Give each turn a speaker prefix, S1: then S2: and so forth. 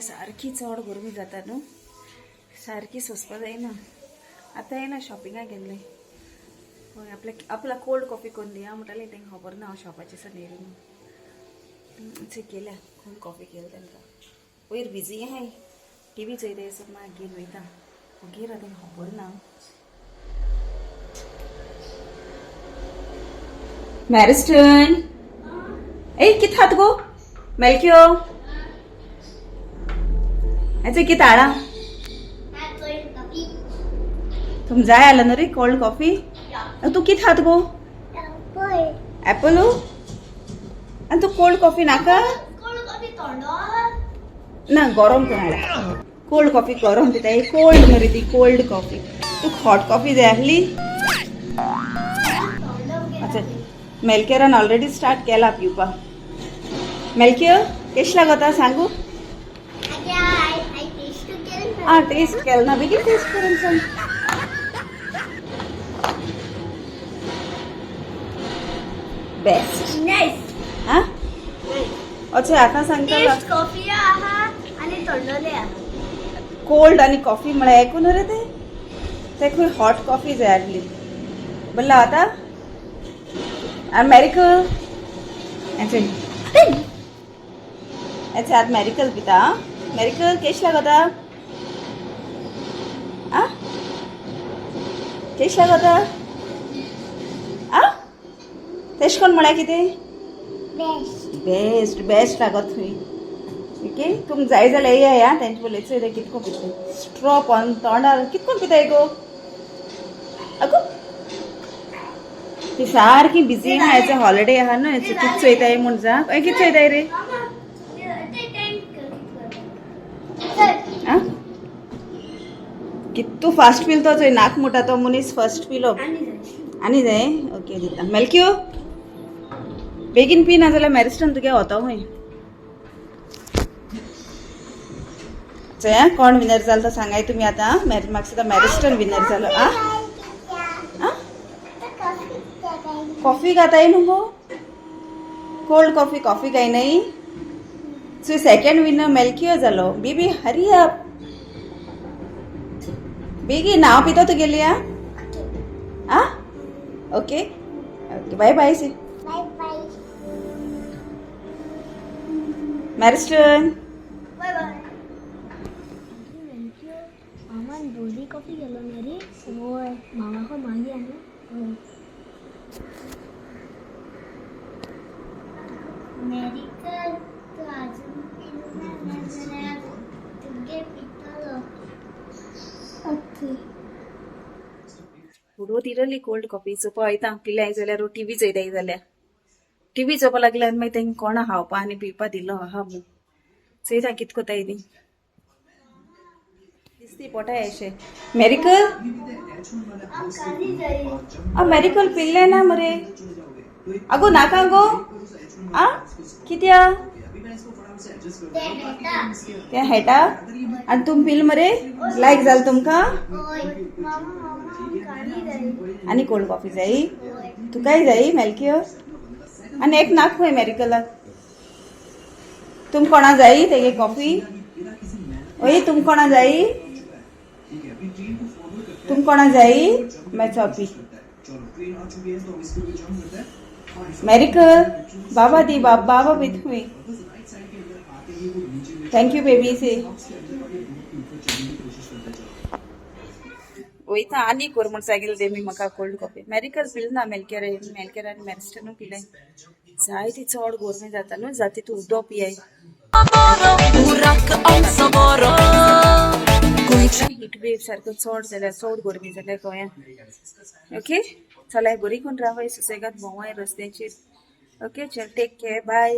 S1: सारखी चड गरमी जाता न्हू सारखी सोंसपा जायना आतां येना शॉपिंगाक गेल्ले हय आपला कोल्ड कॉफी करून दिया म्हणटाले तांकां खबर ना हांव शॉपाचेर सावन येयलें म्हणून केल्या कोल्ड कॉफी केली तांकां वयर बिजी आहाय टीव्ही चोयताय सो मागीर घेवन वयता मागीर तांकां खबर ना मॅरिस्टन ए कित हात गो मेलक्यो ऐसे कित आड़ा तुम जाय आला ना रे कोल्ड कॉफी तू कित हात गो एप्पल आणि तू कोल्ड कॉफी नाका ना गरम कोणाला कोल्ड कॉफी गरम पिता कोल्ड मरे ती कोल्ड कॉफी तू हॉट कॉफी जाय आसली अच्छा मेलकेरान ऑलरेडी स्टार्ट केला पिवपा मेलक्यो केश लागता सांगू टेस्ट केलं ना बेगीन टेस्ट करून सांग बेस्ट
S2: नाइस
S1: हां अच्छा आता सांगता
S2: कॉफी आहा आणि थंडले आहा
S1: कोल्ड आणि कॉफी मला ऐकून रे ते खूप हॉट कॉफी जाय आसली बोलला आता अमेरिकल अच्छा आज मेडिकल पिता मेडिकल केश लागता आ केश लागता आ तेश कोण म्हणा कितें बेस्ट बेस्ट लागत थंय ओके तुम जाय जाल्यार येया आं तेंचे उलयचो येता कितको पिता स्ट्रॉ ऑन तोंडार कितको पिताय गो अगो ती सारकी बिझी आहा हेचो हॉलिडे आहा न्हू हेचो कित चोयताय म्हूण जा कित चोयताय रे आं कितू फास्ट पिल तो चोय नाक मुटा तो मनीस फर्स्ट पिलो आनी जाय ओके दिता मेलक्यो बेगीन पी ना जाल्यार मॅरिस्टन तुगे वता खंय चोया कोण विनर जालो तो सांगाय तुमी आतां म्हाका सुद्दां मॅरिस्टन विनर जालो आ कॉफी घाताय न्हू गो कोल्ड कॉफी काय नाही सो सेकंड विनर मेलक्यो जालो बेबी हरी अप बेगीन हांव पितो तुगेली आ ओके ओके बाय बाय सी मॅरिस्टन
S2: बाय बाय मामा दोरी कॉफी गेलो मरी होय मामा को मागी आनी मेडिकल तो अजून पिलो ना जाल्यार तुगे पितलो ओके
S1: तिरली कोल्ड कॉफी सो पळयता पिल्याय जाल्यार टीव्ही चोयताय जाल्यार टीव्ही चोवपा लागले आनी मागीर तांकां कोणा खावपा आनी पिवपा दिलो आहा म्हूण चोयता कित कोताय ती दिसती पोटाय अशें मेडिकल मेडिकल पिल्ले ना मरे आगो नाका गो आ कित्या त्या हेटा आनी तुम पिल मरे लायक जाल तुमकां आनी कोल्ड कॉफी जाय तुकाय जाय मेलक्यो आनी एक नाक खंय मेडिकलाक तुम कोणा जाय तेगे कॉफी ओय तुम कोणा जाय तुम कोणा जाय मागीर चॉपी मेडिकल बाबा दी बाबा पी थंय थँक्यू बेबी से वयता आनी कोर म्हूण सांगिल्लें तेमी म्हाका कोल्ड कॉफी मेडिकल पिल ना मेलकेर आनी मॅरिस्टनू पिलें जाय ती चड गोरमी जाता न्हू जाती तूं उदो पियाय हीट वेव सारको चड जाल्यार चड गरमी जाल्यार गोंयांत ओके चलाय बरी कोण रावाय सुसेगाद भोंवाय रस्त्याचेर ओके चल टेक केअर बाय